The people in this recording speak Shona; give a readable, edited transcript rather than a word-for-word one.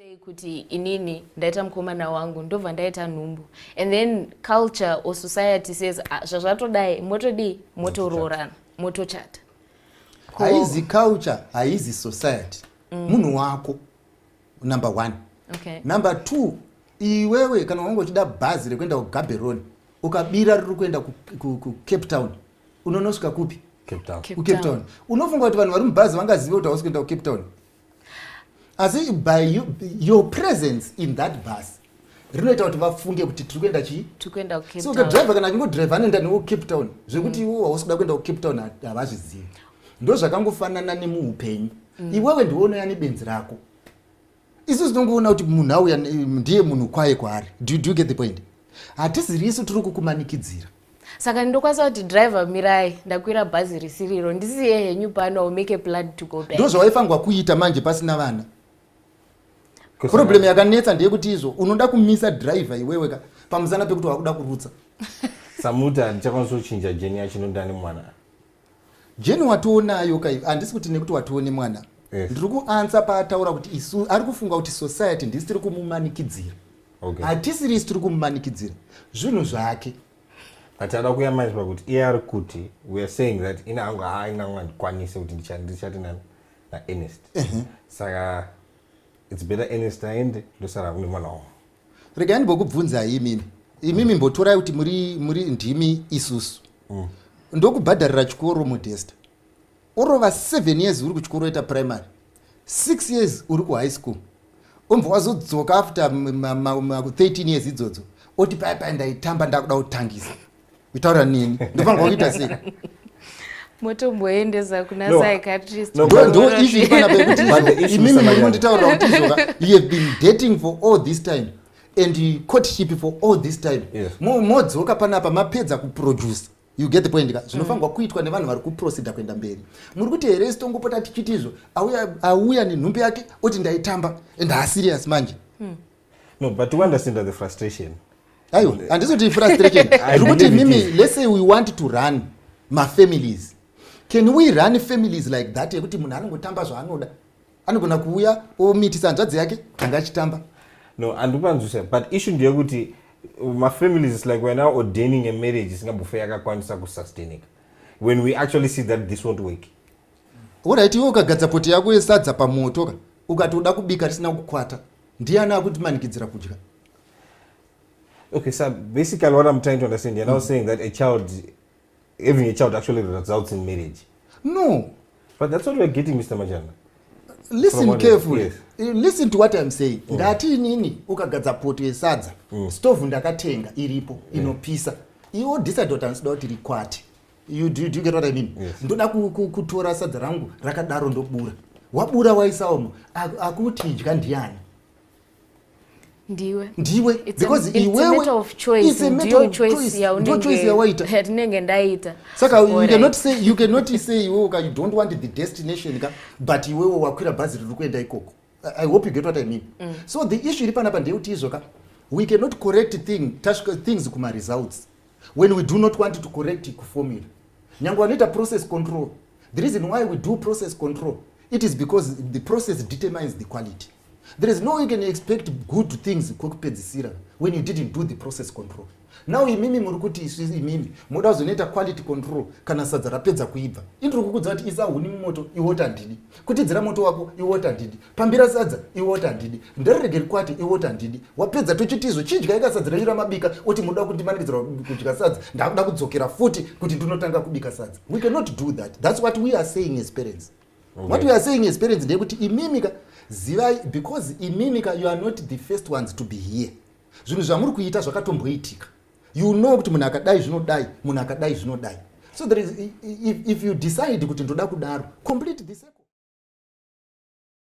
say kuti inini ndaita mukomana wangu ndobva ndaita nhumbu, and then culture or society says zvazvatodai motoroorana motochata. Haizi culture, haizi society. Munhu wako number 1. Okay. Number 2, iwewe kana wangu uchida bhazi rekuenda kuGaborone ukabira riri kuenda ku Cape Town, unonosvika kupi? Cape Town. Unofunga kuti vanhu vari mubhazi vangaziva kuti hausi kuenda kuCape Town? Asi by your presence in that bus rinoita kuti vafunge kuti tiri kuenda chii? Tikuenda kuCape Town. So driver kana achingodrive anoenda nekuCape Town zvekuti iwo hausi kuda kuenda kuCape Town havazvizivi. Ndo zvakangofanana nemuupenyu. Iwewe ndiwe unoya nebenzi rako. Isu tinongoona kuti munhu auya ndiye munhu kwaye kwaari. Do you get the point? Hatiziri isu tiri kukumanikidzira. Saka ndokwanisa kuti driver mirai ndakwira bhazi risiriro ndisiye henyu pano I'll make a plan to go back. Ndo zvawaifangwa kuita manje pasina vana. Problem yakanetsa ndeyekuti izvo unoda kumisa driver iwewe pamusana pekuti wakuda kurutsa. Samuta ndichakwanisa kuchinja jeni yachinonda nemwana. Jeni watoonayo kai handisi kuti nekuti watoone mwana. Ndiri kuansa paataura kuti isu ari kufunga kuti society ndisi tiri kumumanikidzira. Hatisiri isu tiri kumumanikidzira. Zvinhu zvake. Atada kuyamaidzwa kuti iye ari kuti we are saying that ina angu haingakwanise kuti ndichati na Ernest. Saka it's better Ernest aende ndosara kune mwana wangu. Regai ndibokubvunzai imimi mbotorai kuti muri ndimi isusu. Ndokubhadharira chikoro Modesta. Orova 7 years uri kuchikoro eta primary, 6 years uri ku high school. Umbva wazodzoka after 13 years idzodzo oti pai ndaitamba ndakuda kutangisa. Utaura nini? Ndofanga kuita sei? Motomboendesa kuna psychiatrist. Ndo issue pana pekuti imimi nditaura kuti izoka you have been dating for all this time and courtship for all this time. Modzoka panapa mapedza kuproduce. You get the point? Zvinofangwa kuitwa nevanhu vari kuproceda kuenda mberi. Muri kuti here tongopota tichiti izvo auya nenhumbi yake oti ndaitamba and serious manje. No, but you understand the frustration. Ayo, handizoti frustration. Rukuti mimi, let's say we want to run my families. Can we run families like that? Yekuti munhu anongotamba zvaanoda. Anogona kuuya omitisa hanzvadzi yake tanga achitamba. No, andupanzuse, but issue ndeyekuti my families is like we're now ordaining a marriage isingabufeya yakakwanisa kusustainika. When we actually see that this won't work. Alright, iwe ukagadza poti yako yesadza pamoto ukatoda kubika risina kukwata. Ndiani akutimanikidzira kudya? Okay, so basically what I'm trying to understand, you're now saying that having a child actually results in marriage. No. But that's what we're getting, Mr. Machando. Listen carefully. Yes. Listen to what I'm saying. Ndati nini ukagadza poto yesadza. Stove ndakatenga iripo inopisa. Iwo decide kuti ansoda kuti rikwate. You get what I mean? Yes. Ndoda kutora sadza rangu rakadaro ndobura. Wabura waisaomo akuti idya ndiani? Ndiwe. Because it's a matter of choice. It's a matter of choice. No choice yawaita. Hatinenge ndaita. Saka you cannot say you don't want the destination but iwewe wakwira bhazi riri kuenda ikoko. I hope you get what I mean. So the issue iri panapa ndeyekuti izvoka we cannot correct things kuma results when we do not want to correct formula. Nyangwa wanoita process control. The reason why we do process control, it is because the process determines the quality. There is no way you can expect good things kokupedzisira when you didn't do the process control. Now imimi murukuti isuzi imimi moda kuzoita quality control kana sadza rapedza kuibva. Indiri kukudza kuti isa huni mumoto iwota ndidi. Kutidzira moto wako iwota ndidi. Pambira sadza iwota ndidi. Ndarege rikwati iwota ndidi. Wapedza tochitizo chidya ikasadzira ira mabika oti muda kuti manikidzira kudya sadza ndakuda kudzokera futi kuti ndinotanga kubika sadza. We cannot do that. That's what we are saying as parents. What we are saying as parents ndekuti imimika zivai because imimika you are not the first ones to be here. Zvinhu zvamuri kuita zvakatomboitika. You know kuti munhu akadai zvinodai, munhu akadai zvinodai. So there is if you decide kuti ndoda kudaro, complete the circle.